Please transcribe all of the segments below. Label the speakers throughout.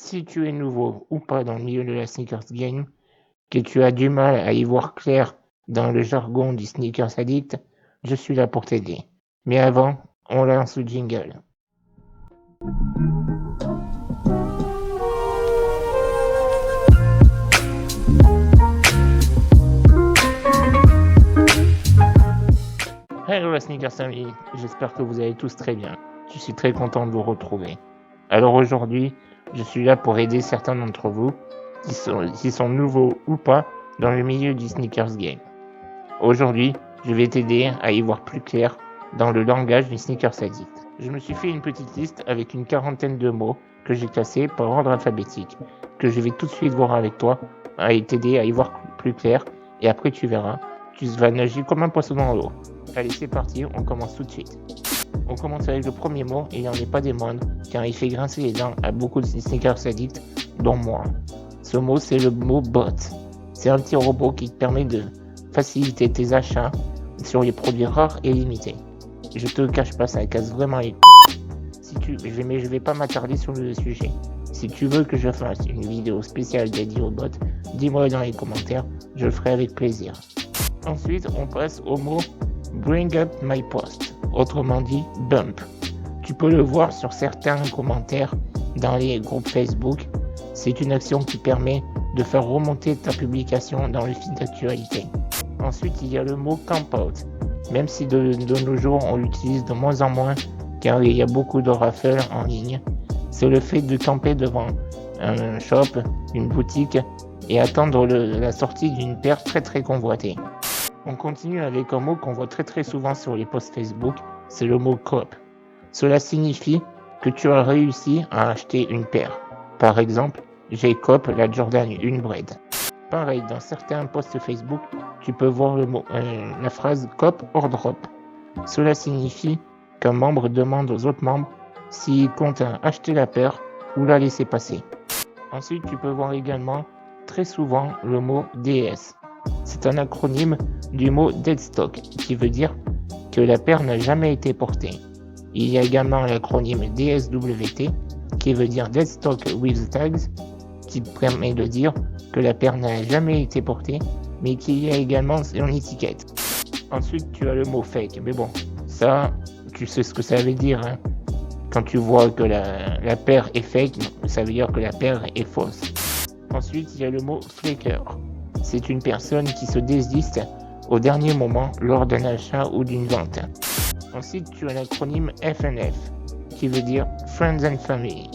Speaker 1: Si tu es nouveau ou pas dans le milieu de la sneakers game, que tu as du mal à y voir clair dans le jargon du sneakers addict, je suis là pour t'aider. Mais avant, on lance le jingle. Hello la Sneakers Family, j'espère que vous allez tous très bien. Je suis très content de vous retrouver. Alors aujourd'hui, je suis là pour aider certains d'entre vous qui sont nouveaux ou pas dans le milieu du sneakers game. Aujourd'hui, je vais t'aider à y voir plus clair dans le langage du sneakers addict. Je me suis fait une petite liste avec une quarantaine de mots que j'ai classés par ordre alphabétique, que je vais tout de suite voir avec toi et t'aider à y voir plus clair, et après tu verras, tu vas nager comme un poisson dans l'eau. Allez, c'est parti, on commence tout de suite. On commence avec le premier mot, et il n'en est pas des moindres, car il fait grincer les dents à beaucoup de sneakers addicts, dont moi. Ce mot, c'est le mot bot. C'est un petit robot qui te permet de faciliter tes achats sur les produits rares et limités. Je te cache pas, ça casse vraiment les mais je vais pas m'attarder sur le sujet. Si tu veux que je fasse une vidéo spéciale dédiée aux bots, dis-moi dans les commentaires, je le ferai avec plaisir. Ensuite, on passe au mot Bring up my post, autrement dit bump. Tu peux le voir sur certains commentaires dans les groupes Facebook. C'est une action qui permet de faire remonter ta publication dans le feed d'actualité. Ensuite, il y a le mot camp out, même si de nos jours on l'utilise de moins en moins car il y a beaucoup de raffles en ligne. C'est le fait de camper devant un shop, une boutique et attendre la sortie d'une paire très convoitée. On continue avec un mot qu'on voit très souvent sur les posts Facebook, c'est le mot cop. Cela signifie que tu as réussi à acheter une paire. Par exemple, j'ai cop la Jordan 1 Bread. Pareil, dans certains posts Facebook, tu peux voir la phrase cop or drop. Cela signifie qu'un membre demande aux autres membres s'ils comptent acheter la paire ou la laisser passer. Ensuite, tu peux voir également très souvent le mot DS. C'est un acronyme du mot dead stock qui veut dire que la paire n'a jamais été portée. Il y a également l'acronyme DSWT qui veut dire dead stock with tags qui permet de dire que la paire n'a jamais été portée mais qu'il y a également son étiquette. Ensuite, tu as le mot fake, mais bon, ça, tu sais ce que ça veut dire. Hein. Quand tu vois que la paire est fake, ça veut dire que la paire est fausse. Ensuite, il y a le mot flaker. C'est une personne qui se désiste au dernier moment lors d'un achat ou d'une vente. Ensuite, tu as l'acronyme FNF qui veut dire Friends and Family.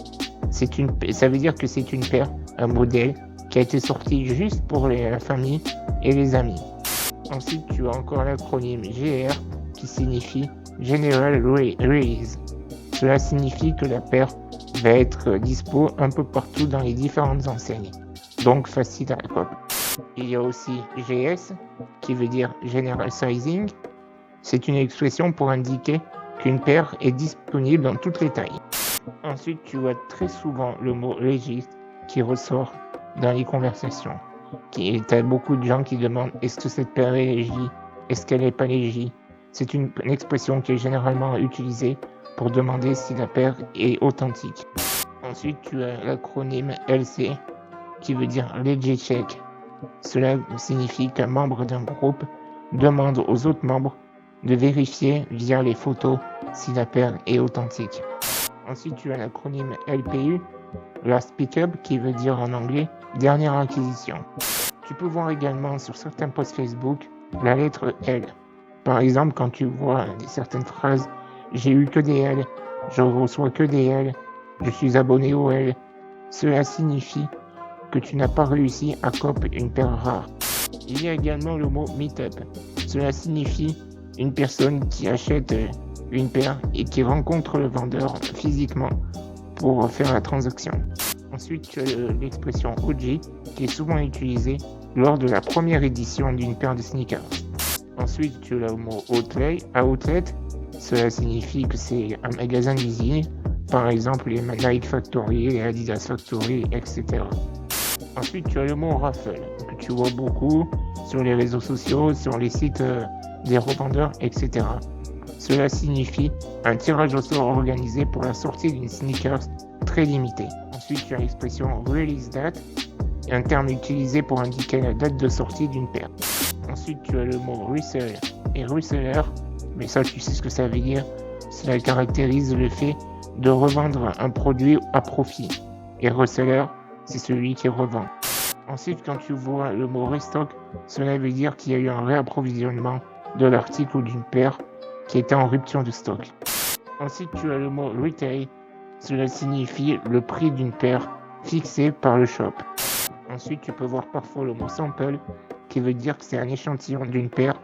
Speaker 1: Ça veut dire que c'est une paire, un modèle qui a été sorti juste pour la famille et les amis. Ensuite, tu as encore l'acronyme GR qui signifie General Release. Cela signifie que la paire va être dispo un peu partout dans les différentes enseignes, donc facile à cop. Il y a aussi GS qui veut dire General Sizing. C'est une expression pour indiquer qu'une paire est disponible dans toutes les tailles. Ensuite, tu as très souvent le mot legit qui ressort dans les conversations. Tu as beaucoup de gens qui demandent est-ce que cette paire est légit, est-ce qu'elle n'est pas légit. C'est une expression qui est généralement utilisée pour demander si la paire est authentique. Ensuite, tu as l'acronyme LC qui veut dire Legit Check. Cela signifie qu'un membre d'un groupe demande aux autres membres de vérifier via les photos si la paire est authentique. Ensuite, tu as l'acronyme LPU, Last Pickup, qui veut dire en anglais dernière acquisition. Tu peux voir également sur certains posts Facebook la lettre L. Par exemple, quand tu vois certaines phrases, j'ai eu que des L, je reçois que des L, je suis abonné au L. Cela signifie que tu n'as pas réussi à cop une paire rare. Il y a également le mot meetup. Cela signifie une personne qui achète une paire et qui rencontre le vendeur physiquement pour faire la transaction. Ensuite, tu as l'expression OG qui est souvent utilisée lors de la première édition d'une paire de sneakers. Ensuite, tu as le mot outlet. Cela signifie que c'est un magasin d'usine, par exemple les Nike Factory, les Adidas Factory, etc. Ensuite, tu as le mot raffle, que tu vois beaucoup sur les réseaux sociaux, sur les sites des revendeurs, etc. Cela signifie un tirage au sort organisé pour la sortie d'une sneakers très limitée. Ensuite, tu as l'expression release date, un terme utilisé pour indiquer la date de sortie d'une paire. Ensuite, tu as le mot resell et reseller, mais ça, tu sais ce que ça veut dire. Cela caractérise le fait de revendre un produit à profit. Et reseller, c'est celui qui revend. Ensuite, quand tu vois le mot restock, cela veut dire qu'il y a eu un réapprovisionnement de l'article ou d'une paire qui était en rupture de stock. Ensuite, tu as le mot retail. Cela signifie le prix d'une paire fixé par le shop. Ensuite, tu peux voir parfois le mot sample, qui veut dire que c'est un échantillon d'une paire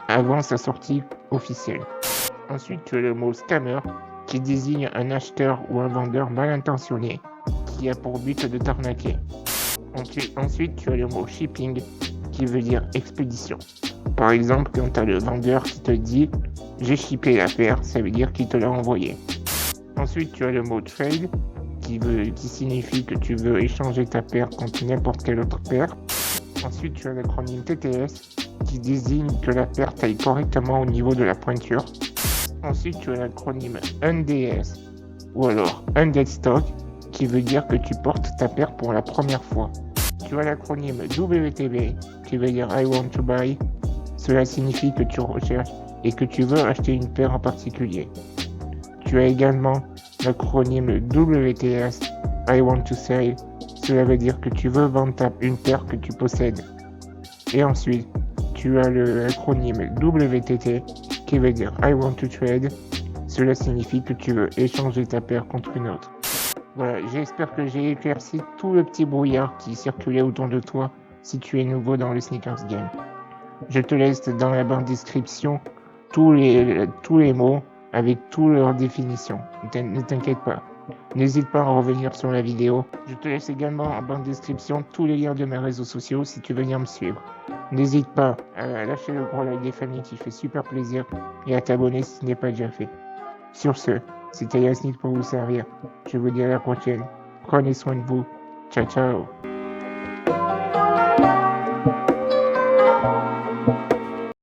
Speaker 1: avant sa sortie officielle. Ensuite, tu as le mot scammer, qui désigne un acheteur ou un vendeur mal intentionné, qui a pour but de t'arnaquer. Ensuite, tu as le mot shipping, qui veut dire expédition. Par exemple, quand tu as le vendeur qui te dit « j'ai shippé la paire », ça veut dire qu'il te l'a envoyé. Ensuite, tu as le mot trade, qui signifie que tu veux échanger ta paire contre n'importe quelle autre paire. Ensuite, tu as l'acronyme TTS, qui désigne que la paire taille correctement au niveau de la pointure. Ensuite, tu as l'acronyme UNDS, ou alors Undead Stock, qui veut dire que tu portes ta paire pour la première fois. Tu as l'acronyme WTB, qui veut dire I want to buy. Cela signifie que tu recherches et que tu veux acheter une paire en particulier. Tu as également l'acronyme WTS, I want to sell. Cela veut dire que tu veux vendre une paire que tu possèdes. Et ensuite, tu as l'acronyme WTT, qui veut dire I want to trade. Cela signifie que tu veux échanger ta paire contre une autre. Voilà, j'espère que j'ai éclairci tout le petit brouillard qui circulait autour de toi si tu es nouveau dans le Sneakers Game. Je te laisse dans la barre description tous les mots avec toutes leurs définitions. Ne t'inquiète pas. N'hésite pas à revenir sur la vidéo. Je te laisse également en barre description tous les liens de mes réseaux sociaux si tu veux venir me suivre. N'hésite pas à lâcher le gros like des familles qui fait super plaisir et à t'abonner si ce n'est pas déjà fait. Sur ce, c'était Yasnik pour vous servir. Je vous dis à la prochaine. Prenez soin de vous. Ciao ciao.